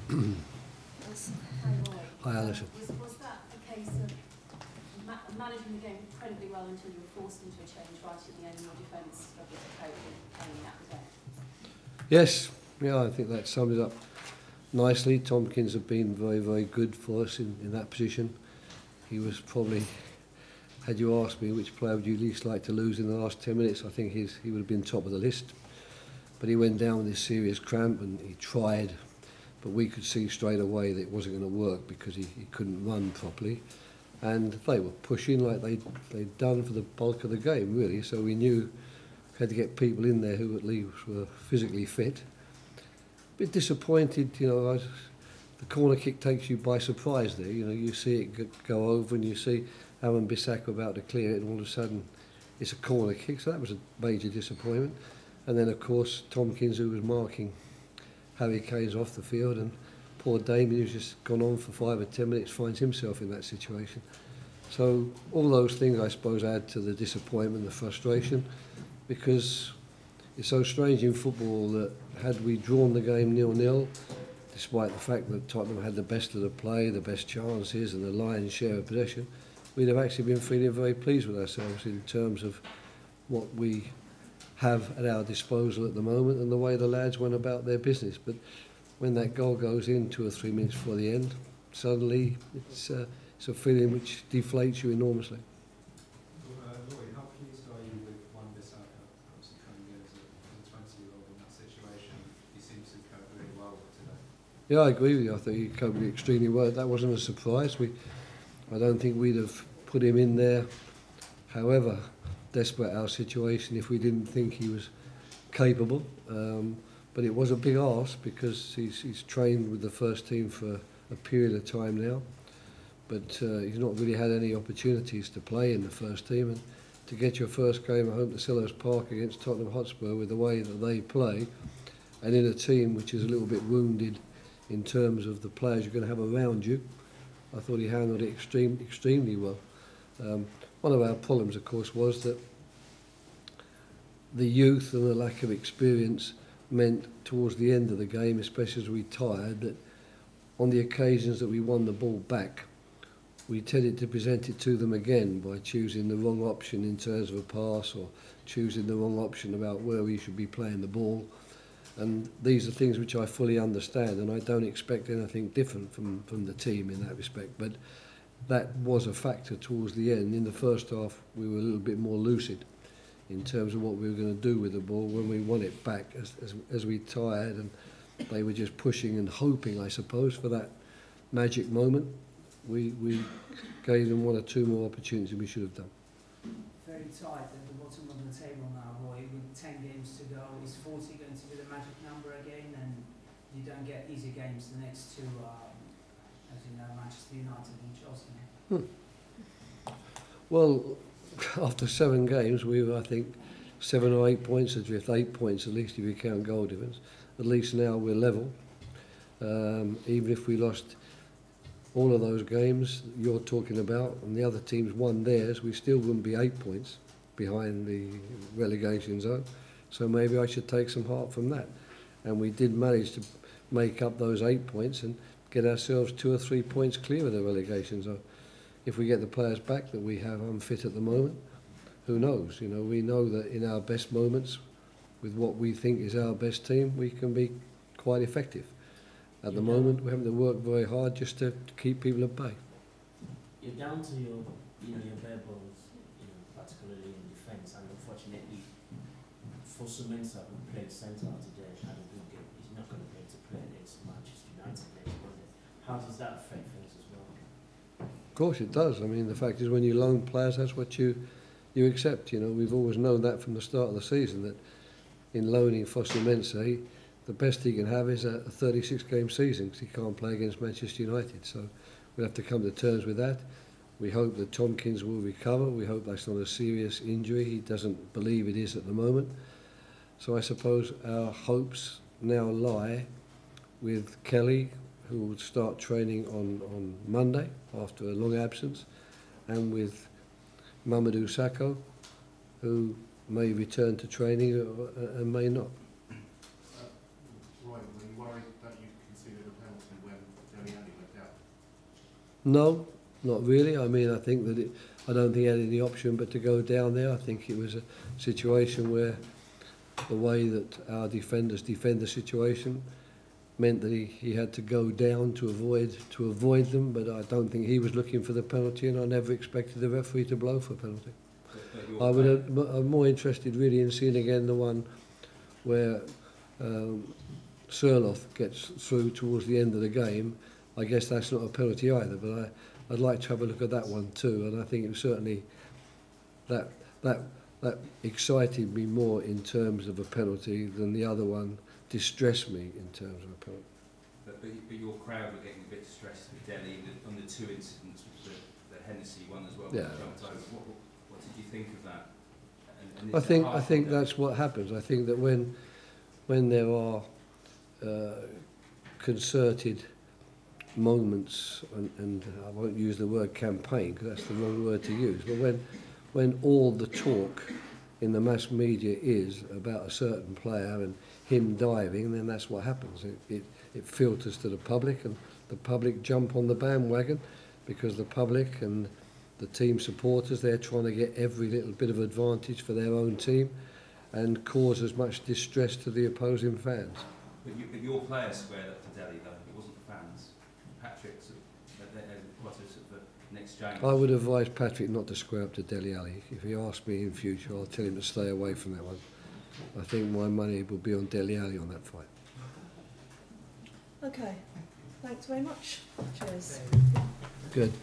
Hi, Alison. Was that a case of managing the game incredibly well until you were forced into a change right at the end and your defence struggled to cope with playing that as well? Yes, yeah, I think that sums it up nicely. Tompkins have been very, very good for us in that position. He was probably, had you asked me which player would you least like to lose in the last 10 minutes, I think he would have been top of the list. But he went down with this serious cramp and he tried, but we could see straight away that it wasn't going to work because he couldn't run properly. And they were pushing like they'd done for the bulk of the game, really. So we knew we had to get people in there who at least were physically fit. A bit disappointed, you know, the corner kick takes you by surprise there. You know, you see it go over and you see Aaron Bissaka about to clear it and all of a sudden it's a corner kick. So that was a major disappointment. And then, of course, Tompkins, who was marking Harry Kane's off the field, and poor Damien, who's just gone on for 5 or 10 minutes, finds himself in that situation. So all those things, I suppose, add to the disappointment, the frustration, because it's so strange in football that had we drawn the game 0-0, despite the fact that Tottenham had the best of the play, the best chances and the lion's share of possession, we'd have actually been feeling very pleased with ourselves in terms of what we have at our disposal at the moment and the way the lads went about their business. But when that goal goes in 2 or 3 minutes before the end, suddenly it's a feeling which deflates you enormously. Roy, how pleased are you with Wan-Bissaka? Obviously coming in as a 20-year-old in that situation, he seems to cope really well today. Yeah, I agree with you. I think he coped extremely well. That wasn't a surprise. I don't think we'd have put him in there, however desperate our situation, if we didn't think he was capable. But it was a big ask because he's trained with the first team for a period of time now. But he's not really had any opportunities to play in the first team. And to get your first game at home to Selhurst Park against Tottenham Hotspur with the way that they play, and in a team which is a little bit wounded in terms of the players you're going to have around you, I thought he handled it extremely well. One of our problems, of course, was that the youth and the lack of experience meant towards the end of the game, especially as we tired, that on the occasions that we won the ball back, we tended to present it to them again by choosing the wrong option in terms of a pass or choosing the wrong option about where we should be playing the ball. And these are things which I fully understand, and I don't expect anything different from the team in that respect. But that was a factor towards the end. In the first half, we were a little bit more lucid in terms of what we were going to do with the ball when we won it back as we tired, and they were just pushing and hoping, I suppose, for that magic moment. We gave them 1 or 2 more opportunities we should have done. Very tight at the bottom of the table now, Roy, with 10 games to go. Is 40 going to be the magic number again, and you don't get easy games the next 2, as you know, Manchester United and Chelsea? Well, after 7 games, we were, I think, 7 or 8 points adrift, 8 points at least if you count goal difference. At least now we're level. Even if we lost all of those games you're talking about and the other teams won theirs, we still wouldn't be 8 points behind the relegation zone. So maybe I should take some heart from that. And we did manage to make up those 8 points and get ourselves 2 or 3 points clear of the relegation zone. If we get the players back that we have unfit at the moment, who knows? You know, we know that in our best moments, with what we think is our best team, we can be quite effective. At the moment, we're having to work very hard just to keep people at bay. You're down to your bare bones, particularly in defence, and unfortunately, Fosu-Mensah, who played centre today, had a good game. He's not going to be able to play against Manchester United next Monday. How does that affect things as well? Of course it does. I mean, the fact is when you loan players, that's what you accept. You know, we've always known that from the start of the season, that in loaning Fosu-Mensah, the best he can have is a 36-game season because he can't play against Manchester United. So we'll have to come to terms with that. We hope that Tompkins will recover. We hope that's not a serious injury. He doesn't believe it is at the moment. So I suppose our hopes now lie with Kelly, who will start training on Monday after a long absence, and with Mamadou Sakho, who may return to training and may not. Right, were you worried that you conceded a penalty when Dele Alli went out? No, not really. I mean, I think that I don't think he had any option but to go down there. I think it was a situation where the way that our defenders defend the situation meant that he had to go down to avoid them, but I don't think he was looking for the penalty, and I never expected the referee to blow for a penalty. I'm more interested really in seeing again the one where Selhurst gets through towards the end of the game. I guess that's not a penalty either, but I'd like to have a look at that one too, and I think it was certainly that excited me more in terms of a penalty than the other one distressed me in terms of a penalty. But your crowd were getting a bit distressed with Delhi on the two incidents, with the Hennessy one as well. Yeah. What did you think of that? And I think that's what happens. I think that when there are concerted moments, and I won't use the word campaign because that's the wrong word to use, but when all the talk in the mass media is about a certain player and him diving, then that's what happens. It filters to the public, and the public jump on the bandwagon because the public and the team supporters, they're trying to get every little bit of advantage for their own team and cause as much distress to the opposing fans. But your players squared up to Delhi though, it wasn't the fans. Patrick sort of the next exchange. I would advise Patrick not to square up to Dele Alli. If he asks me in future, I'll tell him to stay away from that one. I think my money will be on Dele Alli on that fight. Okay, thanks very much. Cheers. Good.